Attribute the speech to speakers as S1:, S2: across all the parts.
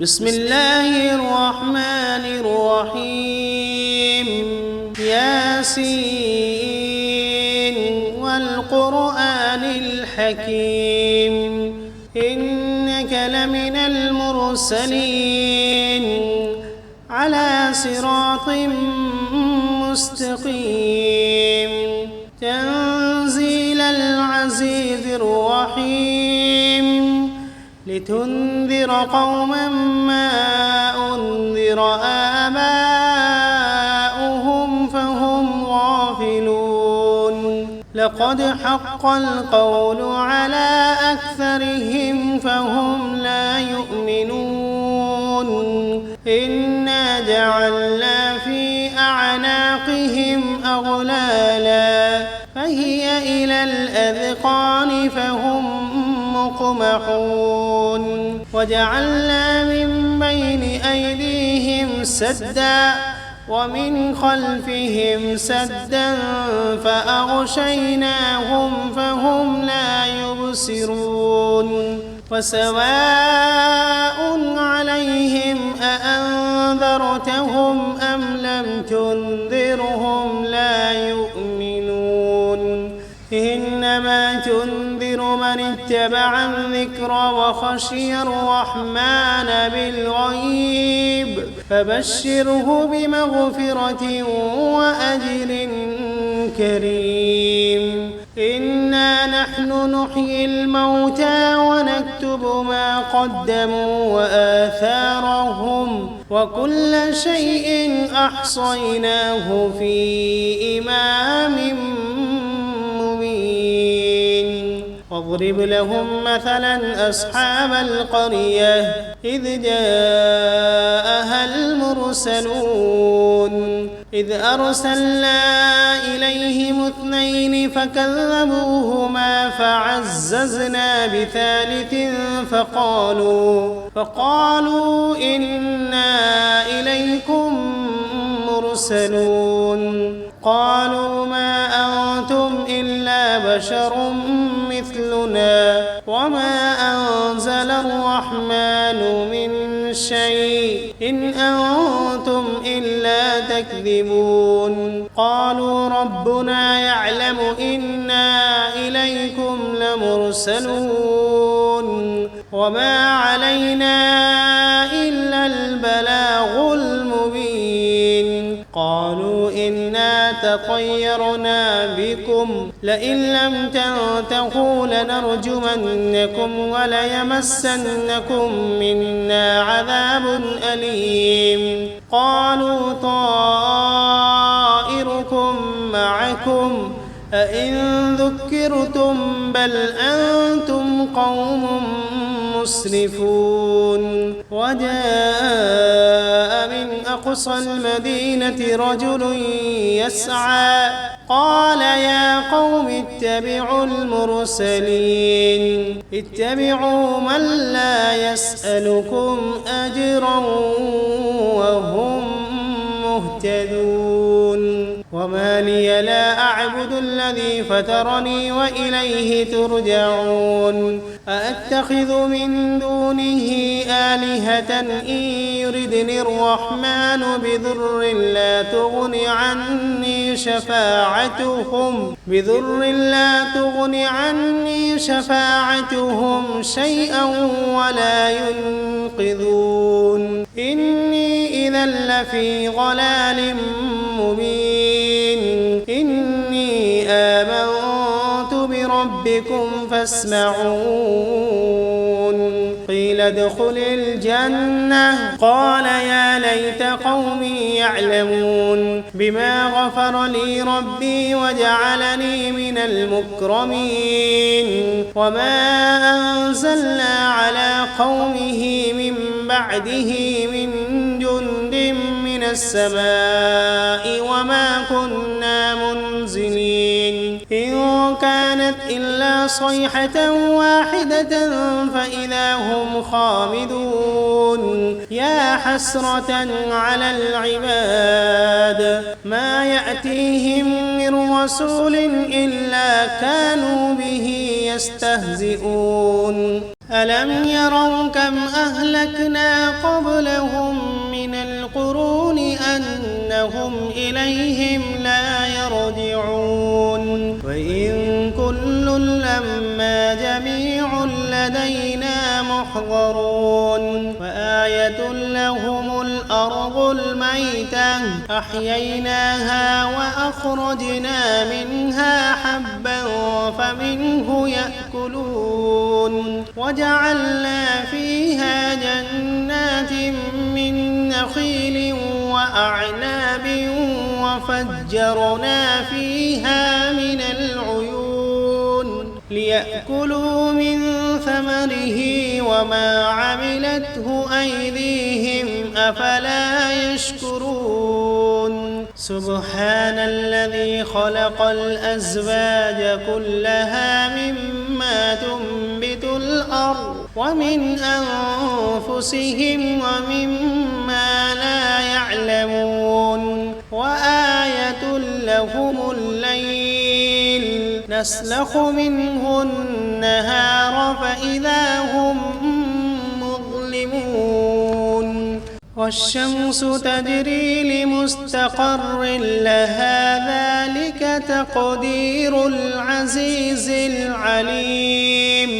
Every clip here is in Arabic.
S1: بسم الله الرحمن الرحيم ياسين والقرآن الحكيم إنك لمن المرسلين على صراط مستقيم تنزيل العزيز الرحيم لتنذر قوما ما أنذر آباؤهم فهم غافلون لقد حق القول على أكثرهم فهم لا يؤمنون إنا جعلنا في أعناقهم أغلالا فهي إلى الأذقان فهم مقمحون وجعلنا من بين أيديهم سدا ومن خلفهم سدا فأغشيناهم فهم لا يبصرون وسواء عليهم أأنذرتهم أم لم تنذرهم لا يؤمنون إنما تنذر من اتبع الذكر وخشي الرحمن بالغيب فبشره بمغفرة وأجر كريم إنا نحن نحيي الموتى ونكتب ما قدموا وآثارهم وكل شيء أحصيناه في إمام واضرب لهم مثلا أصحاب القرية إذ جاءها المرسلون إذ أرسلنا إليهم 2 فكذبوهما فعززنا بثالث فقالوا إنا إليكم مرسلون قالوا ما أنتم إلا بشر مثلنا وما أنزل الرحمن من شيء إن أنتم إلا تكذبون قالوا ربنا يعلم إنا إليكم لمرسلون وما علينا إلا البلاغ المبين قالوا إنا تطيرنا بكم لئن لم تنتهوا لنرجمنكم وليمسنكم منا عذاب أليم قالوا طائركم معكم أئن ذكرتم بل أنتم قوم مسرفون وجاء من أقصى المدينة رجل يسعى قال يا قوم اتبعوا المرسلين اتبعوا من لا يسألكم أجرا وهم مهتدون وما لي لا أعبد الذي فطرني وإليه ترجعون أأتخذ من دونه آلهة إن يردني الرحمن بضر لا تغن عني شفاعتهم شيئا ولا ينقذون إني إذا لفي ضلال مبين إني آمنت بربكم فاسمعون قيل ادخل الجنة قال يا ليت قومي يعلمون بما غفر لي ربي وجعلني من المكرمين وما أنزلنا على قومه من بعده من جند من السماء وما كنا منزلين إن كانت إلا صيحة واحدة فإذا هم خامدون يا حسرة على العباد ما يأتيهم من رسول إلا كانوا به يستهزئون ألم يروا كم أهلكنا قبلهم من القرون أنهم إليهم لا يرجعون وإن كل لما جميع لدينا محضرون وآية لهم الأرض الميتة أحييناها وأخرجنا منها حبا فمنه يأكلون وجعلنا فيها جنات من نخيل وأعناب وفجرنا فيها من العيون ليأكلوا من ثمره وما عملته أيديهم أفلا يشكرون سبحان الذي خلق الأزواج كلها مما تنبت الأرض ومن أنفسهم ومما لا يعلمون وآية لهم الليل نسلخ منه النهار فإذا هم مظلمون والشمس تجري لمستقر لها ذلك تقدير العزيز العليم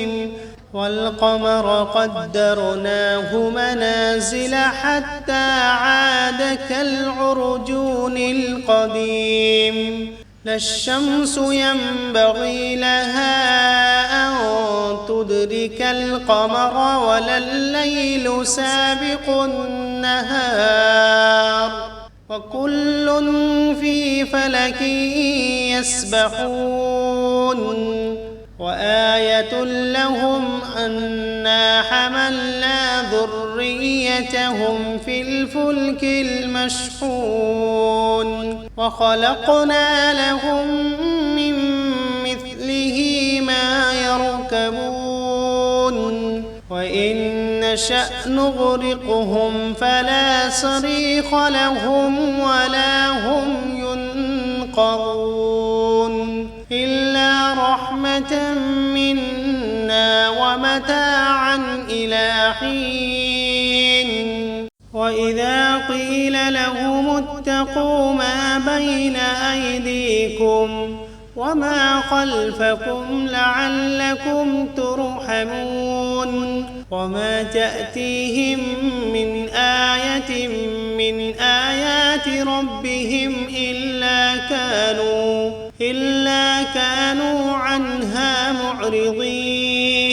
S1: والقمر قدرناه منازل حتى عاد كالعرجون القديم لا الشمس ينبغي لها أن تدرك القمر ولا الليل سابق النهار وكل في فلك يسبحون وآية لهم أنا حملنا ذريتهم في الفلك المشحون وخلقنا لهم من مثله ما يركبون وإن نشأ نغرقهم فلا صريخ لهم ولا هم ينقذون إلا رحمة منا ومتاعا إلى حين وإذا قيل لهم اتقوا ما بين أيديكم وما خلفكم لعلكم ترحمون وما تأتيهم من آية من آيات ربهم إلا كانوا عنها معرضين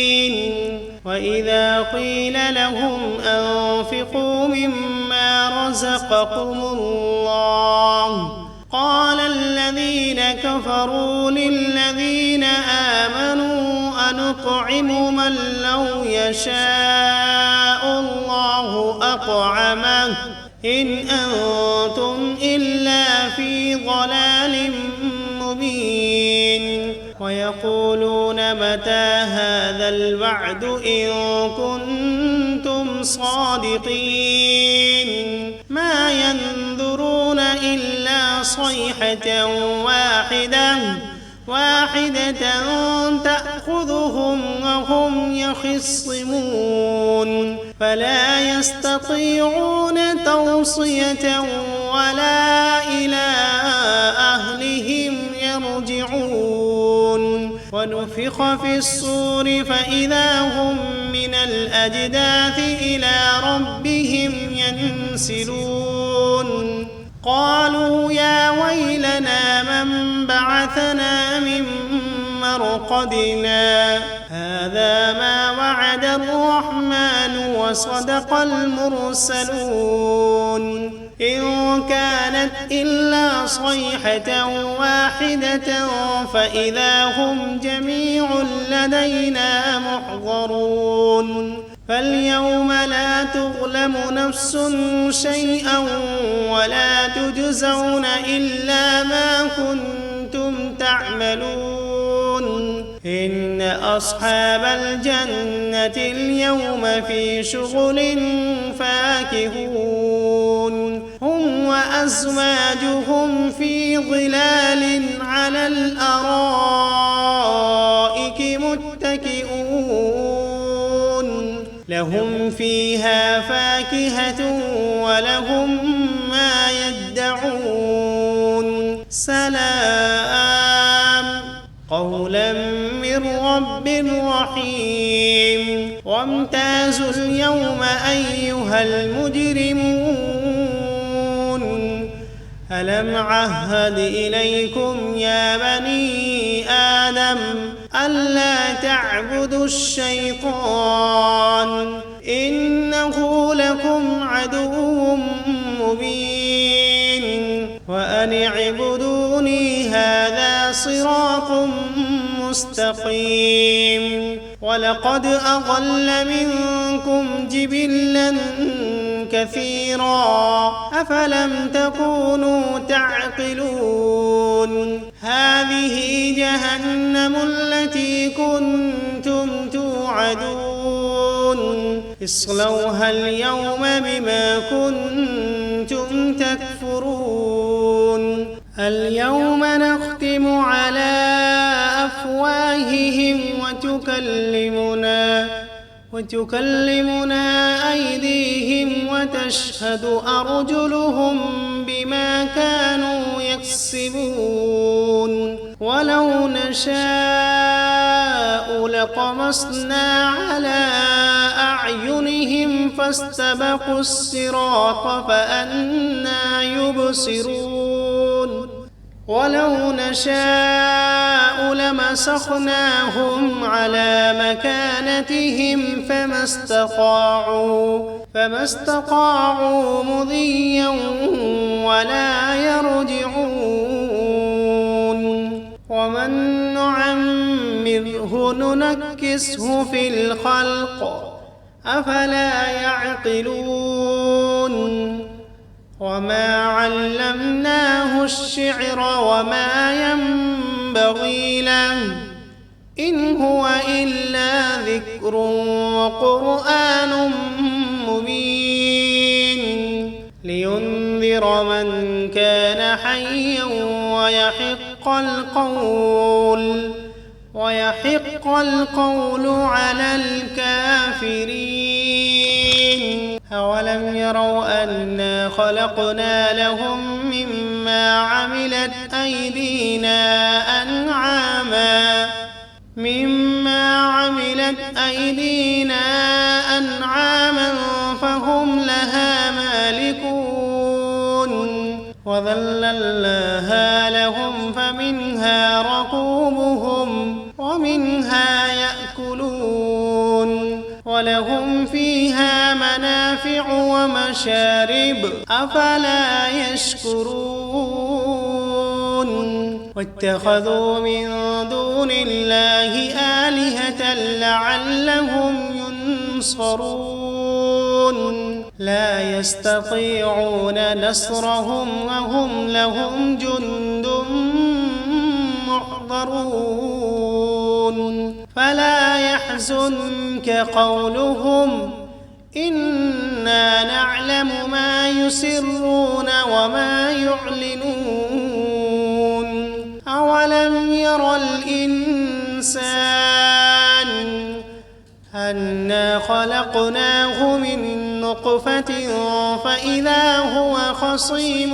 S1: وإذا قيل لهم أنفقوا مما رزقكم الله قال الذين كفروا للذين آمنوا أنطعم من لو يشاء الله أطعمه إن أنتم إلا في ضلال مبين ويقولون متى هذا الوعد إن كنتم صادقين ما ينظرون إلا صيحة واحدة تأخذهم وهم يخصمون فلا يستطيعون توصية ولا إلى أهلهم يرجعون ونفخ في الصور فإذا هم من الأجداث إلى ربهم ينسلون قالوا يا ويلنا من بعثنا من مرقدنا هذا ما وعد الرحمن وصدق المرسلون إن كانت إلا صيحة واحدة فإذا هم جميع لدينا محضرون فاليوم لا تظلم نفس شيئا ولا تجزون إلا ما كنتم تعملون إن أصحاب الجنة اليوم في شغل فاكهون هم وأزواجهم في ظلال على الأرائك متكئون فيها فاكهة ولهم ما يدعون سلام قولا من رب رحيم وامتازوا اليوم أيها المجرمون ألم عهد إليكم يا بني آدم ألا تعبدوا الشيطان إنه لكم عدو مبين وأن اعبدوني هذا صراط مستقيم ولقد أضل منكم جبلا كثيرا أفلم تكونوا تعقلون هذه جهنم التي كنتم توعدون اصلوها اليوم بما كنتم تكفرون اليوم نختم على أفواههم وتكلمنا أيديهم وتشهد أرجلهم بما كانوا يكسبون ولو نشاء لطمسنا على أعينهم فاستبقوا الصراط فأنى يبصرون ولو نشاء لمسخناهم على مكانتهم فما استطاعوا مضيا ولا يرجعون ومن نعمره ننكسه في الخلق أفلا يعقلون وما علمناه الشعر وما ينبغي له إن هو إلا ذكر وقرآن مبين لينذر من كان حيا ويحق القول على الكافرين أولم يروا أنا خلقنا لهم مما عملت أيدينا أنعاما فهم لها مالكون وذللناها لهم فمنها ركوبهم ومنها يأكلون ولهم فيها منافع ومشارب أفلا يشكرون واتخذوا من دون الله آلهة لعلهم ينصرون لا يستطيعون نصرهم وهم لهم جند محضرون فلا يحزنك قولهم إنا نعلم ما يسرون وما يعلنون أولم ير الإنسان أنا خلقناه من نطفة فإذا هو خصيم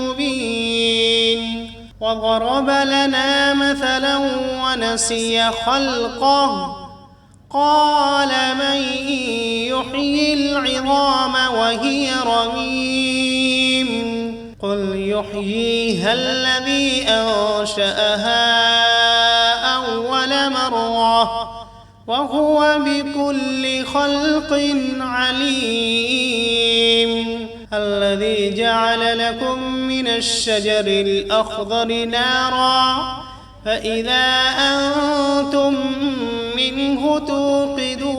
S1: مبين وضرب لنا مثلا ونسي خلقه قال من يحيي العظام وهي رميم قل يحييها الذي أنشأها أول مرة وهو بكل خلق عليم الذي جعل لكم من الشجر الأخضر نارا فإذا أنتم منه توقدون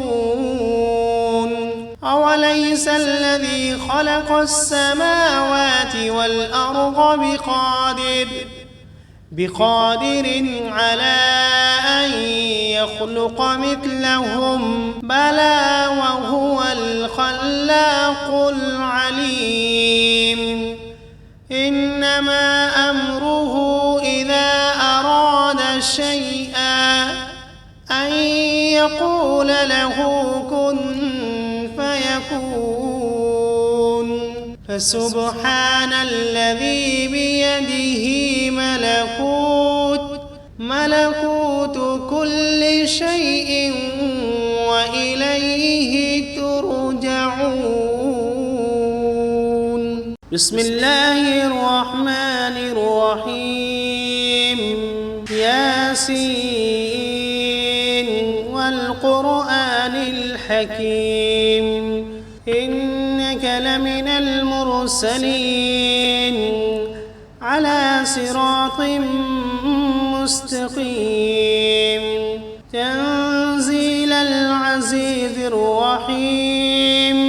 S1: أوليس الذي خلق السماوات والأرض بقادر على أن يخلق مثلهم بلى وهو الخلاق العليم إنما أمره إذا أراد شيئا أن يقول له كن فسبحان الذي بيده ملكوت كل شيء وإليه ترجعون. بسم الله الرحمن الرحيم. ياسين والقرآن الحكيم إنك لمن المرسلين على صراط مستقيم تنزيل العزيز الرحيم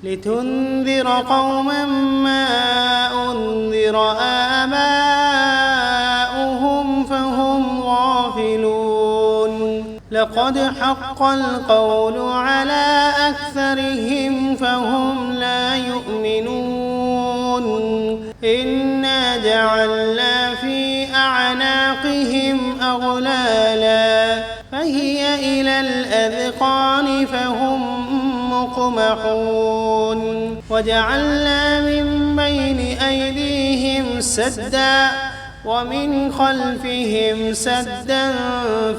S1: لتنذر قوما ما أنذر آباؤهم فهم غافلون لقد حق القول على أكثرهم فهم لا يؤمنون إنا جعلنا في أعناقهم أغلالا فهي إلى الأذقان فهم مقمحون وجعلنا من بين أيديهم سدا ومن خلفهم سدا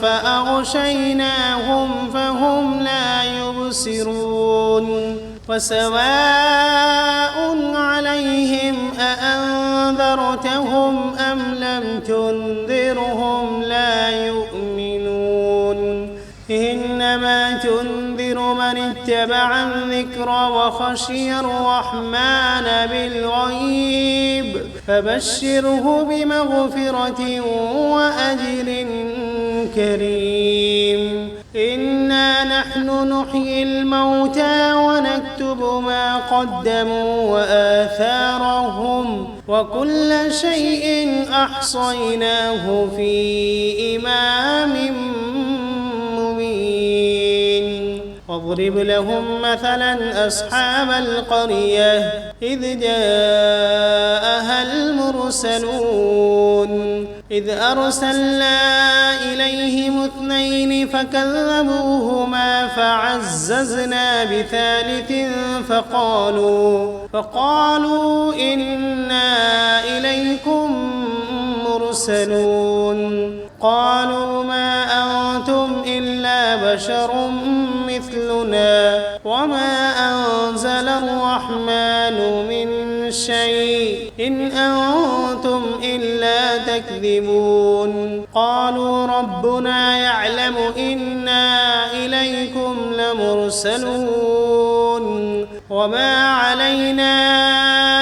S1: فأغشيناهم فهم لا يبصرون وسواء عليهم أأنذرتهم أم لم تنذرهم لا يؤمنون إنما تنذر من اتبع الذكر وخشي الرحمن بالغيب فبشره بمغفرة وأجر كريم إنا نحن نحيي الموتى ونكتب ما قدموا وآثارهم وكل شيء أحصيناه في إمام مبين واضرب لهم مثلا أصحاب القرية إذ جاءها المرسلون إذ أرسلنا إليهم 2 فكذبوهما فعززنا بثالث فقالوا إنا إليكم مرسلون قالوا ما أنتم إلا بشر مثلنا وما أنزل الرحمن من شيء إن أنتم إلا تكذبون قالوا ربنا يعلم إنا إليكم لمرسلون وما علينا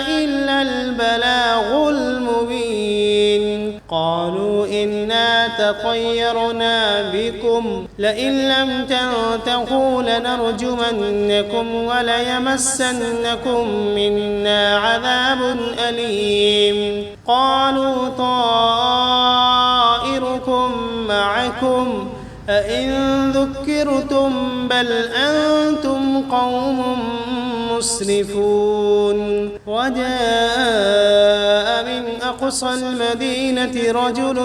S1: إلا البلاغ المبين قالوا إنا تطيرنا بكم لئن لم تنتهوا لنرجمنكم وليمسنكم منا عذاب أليم قالوا طائركم معكم أئن ذكرتم بل أنتم قوم مسرفون وجاء من أقصى المدينة رجل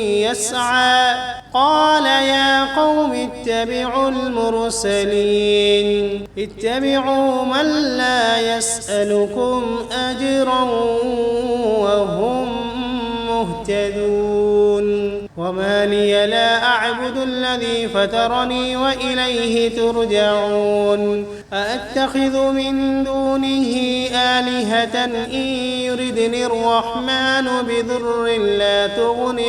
S1: يسعى قال يا قوم اتبعوا المرسلين اتبعوا من لا يسألكم أجرا وهم مهتدون وما لي لا أعبد الذي فطرني وإليه ترجعون أأتخذ من دونه آلهة إن يردني الرحمن بضر لا تغن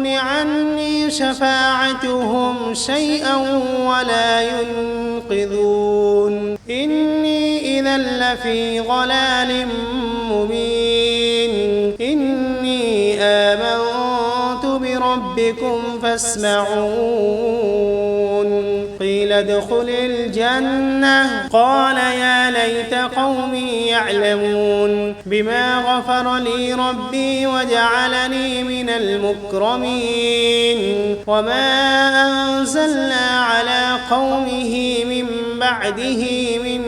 S1: عني شفاعتهم شيئا ولا ينقذون إني إذا لفي ضلال مبين إني آمنت بربكم فاسمعون قيل ادخل الجنة قال يا ليت قومي يعلمون بما غفر لي ربي وجعلني من المكرمين وما أنزلنا على قومه من بعده من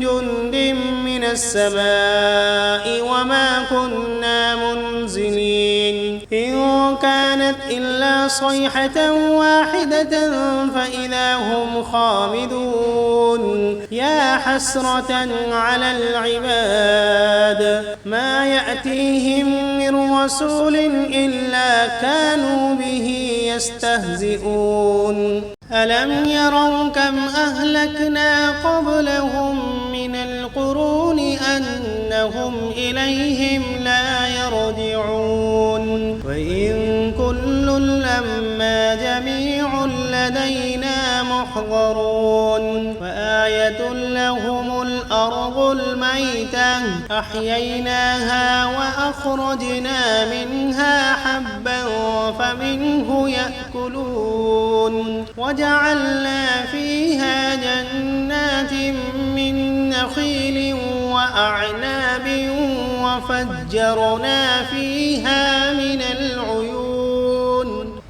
S1: جند من السماء وما كنا منزلين إن كانت إلا صيحة واحدة فإذا هم خامدون يا حسرة على العباد ما يأتيهم من رسول إلا كانوا به يستهزئون ألم يروا كم أهلكنا قبلهم من القرون أنهم إليهم لا يرجعون وإن كل لما جميع لدينا محضرون وآية لهم الأرض الميتة أحييناها وأخرجنا منها حبا فمنه يأكلون وجعلنا فيها جنات من نخيل وأعناب وفجرنا فيها من العيون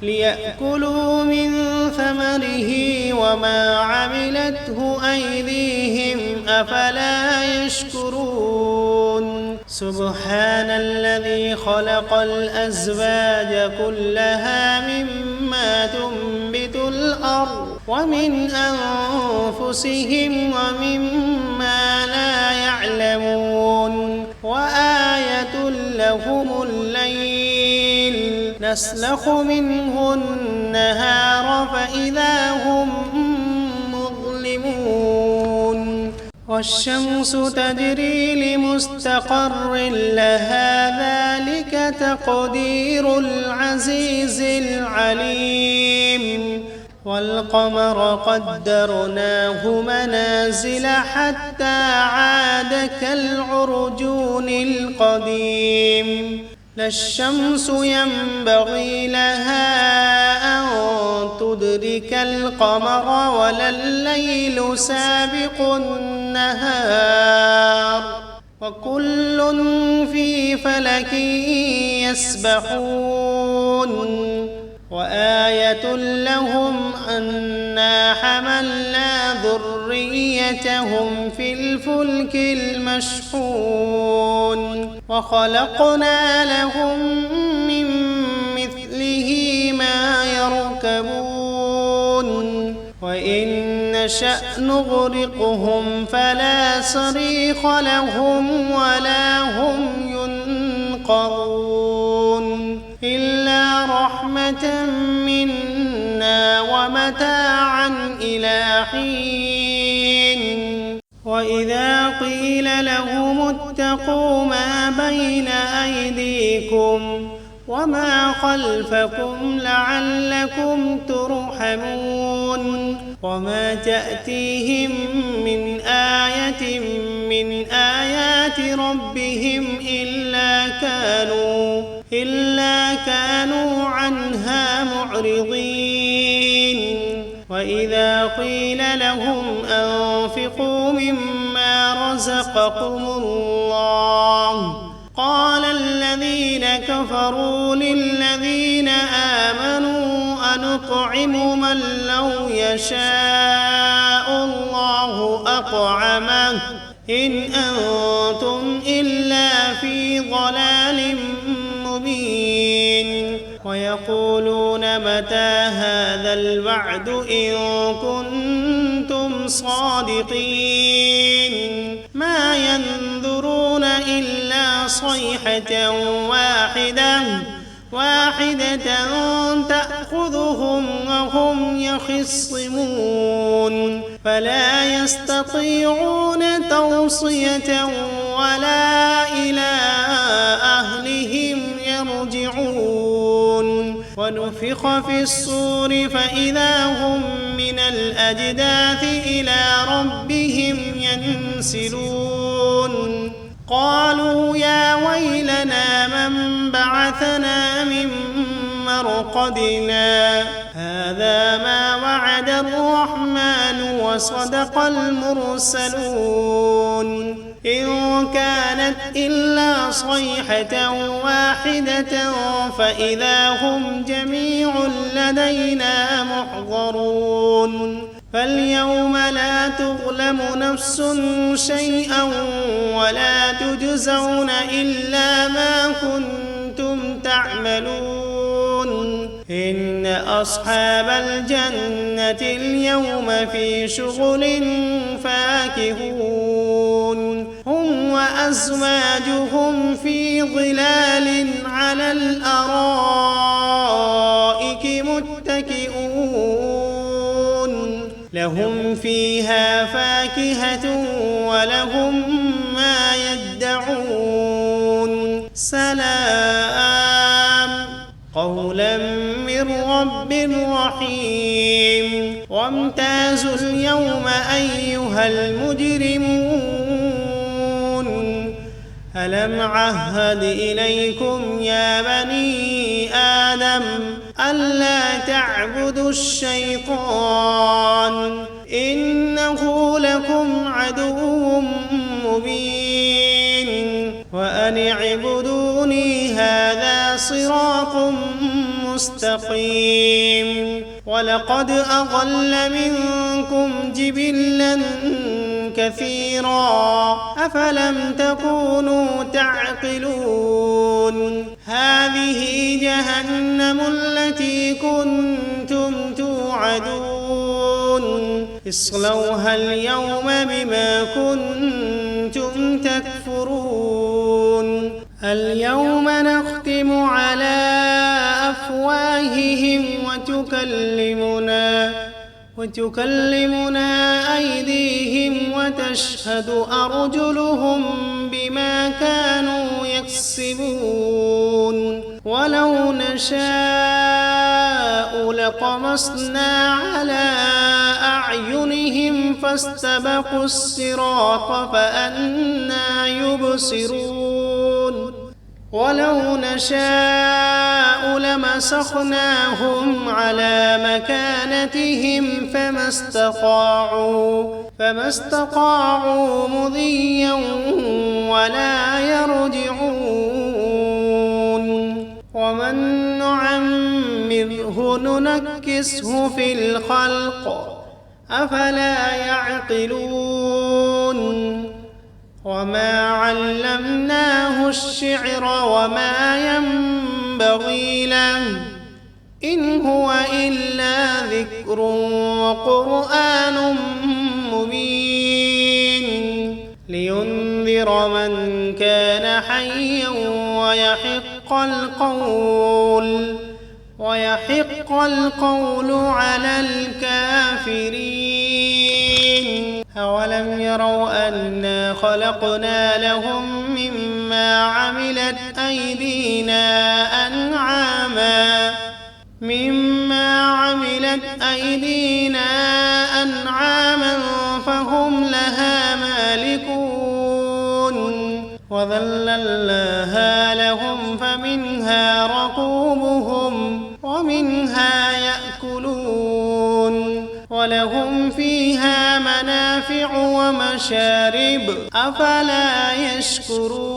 S1: ليأكلوا من ثمره وما عملته أيديهم أفلا يشكرون سبحان الذي خلق الأزواج كلها مما تنبت الأرض ومن أنفسهم ومما لا يعلمون وآية لهم الليل نسلخ منه النهار فإذا هم مظلمون والشمس تجري لمستقر لها ذلك تقدير العزيز العليم والقمر قدرناه منازل حتى عاد كالعرجون القديم لا الشمس ينبغي لها أن تدرك القمر ولا الليل سابق النهار وكل في فلك يسبحون وآية لهم أنا حملنا ذريتهم في الفلك المشحون وخلقنا لهم من مثله ما يركبون وإن نشأ نغرقهم فلا صريخ لهم ولا هم ينقذون إلا رحمة منا ومتاعا إلى حين وإذا قيل لهم اتقوا ما بين أيديكم وما خلفكم لعلكم ترحمون وما تأتيهم من آية من آيات ربهم إلا كانوا عنها معرضين وإذا قيل لهم أنفقوا مما رزقكم الله قال الذين كفروا للذين آمنوا أنطعم من لو يشاء الله أطعمه إن أنتم إلا في ضلال مبين ويقولون متى هذا الوعد إن كنتم صادقين ما ينظرون إلا صيحة واحدة تأخذهم وهم يخصمون فلا يستطيعون توصية ولا إلى أهلهم يرجعون ونفخ في الصور فإذا هم من الأجداث إلى ربهم ينسلون قالوا يا ويلنا من بعثنا من مرقدنا هذا ما وعد الرحمن وصدق المرسلون إن كانت إلا صيحة واحدة فإذا هم جميع لدينا محضرون فاليوم لا تظلم نفس شيئا ولا تجزون إلا ما كنتم تعملون إن أصحاب الجنة اليوم في شغل فاكهون هم وأزواجهم في ظلال على الأرائك متكئون لهم فيها فاكهة ولهم ما يدعون سلام قولا من رب رحيم وامتازوا اليوم أيها المجرمون ألم عهد إليكم يا بني آدم ألا تعبدوا الشيطان إنه لكم عدو مبين وأن اعبدوني هذا صراط مستقيم ولقد أضل منكم جبلا كثيرا أفلم تكونوا تعقلون هذه جهنم التي كنتم توعدون اصلوها اليوم بما كنتم تكفرون اليوم نختم على أفواههم وتكلمنا أيديهم وتشهد أرجلهم بما كانوا يكسبون ولو نشاء لطمسنا على أعينهم فاستبقوا الصراط فأنى يبصرون ولو نشاء لمسخناهم على مكانتهم فما استطاعوا مضيا ولا يرجعون ومن نعمره ننكسه في الخلق أفلا يعقلون وما علمناه الشعر وما ينبغي له إن هو إلا ذكر وقرآن مبين لينذر من كان حيا ويحق القول على الكافرين أولم يروا أنا خلقنا لهم مما عملت أيدينا أنعاما فهم لها مالكون وذللناها لهم فمنها ركوبهم ومنها يأكلون ولهم فيها منافع ومشارب أفلا يشكرون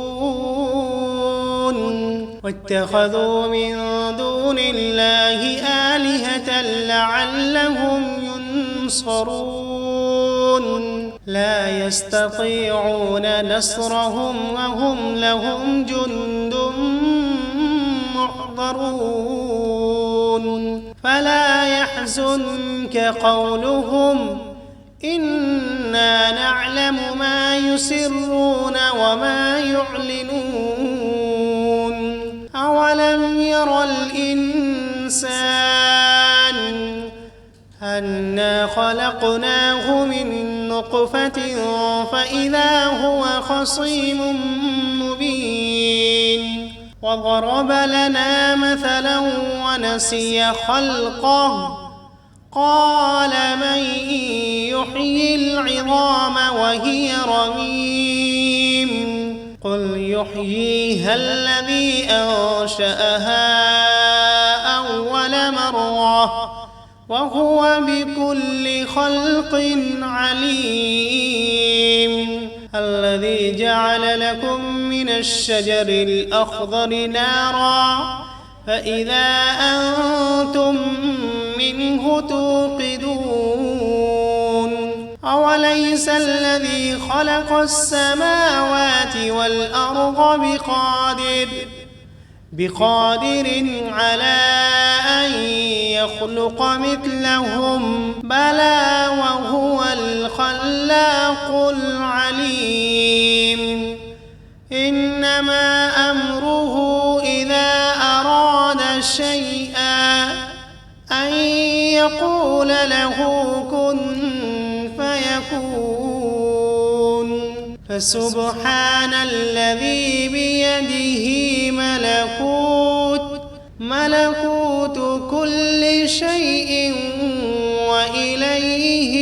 S1: واتخذوا من دون الله آلهة لعلهم ينصرون لا يستطيعون نصرهم وهم لهم جند محضرون فلا يحزنك قولهم إنا نعلم ما يسرون وما يعلنون أولم ير الإنسان أنا خلقناه من نطفة فإذا هو خصيم مبين وضرب لنا مثلا ونسي خلقه قال من يحيي العظام وهي رميم قل يحييها الذي أنشأها أول مرة وهو بكل خلق عليم الذي جعل لكم من الشجر الأخضر نارا فإذا أنتم منه توقدون أوليس الذي خلق السماوات والأرض بقادر على أن يخلق مثلهم بلى وهو الخلاق العليم إنما أمره إذا أراد شيئا أن يقول له كن فيكون فسبحان الذي بيده ملكوت كل شيء وإليه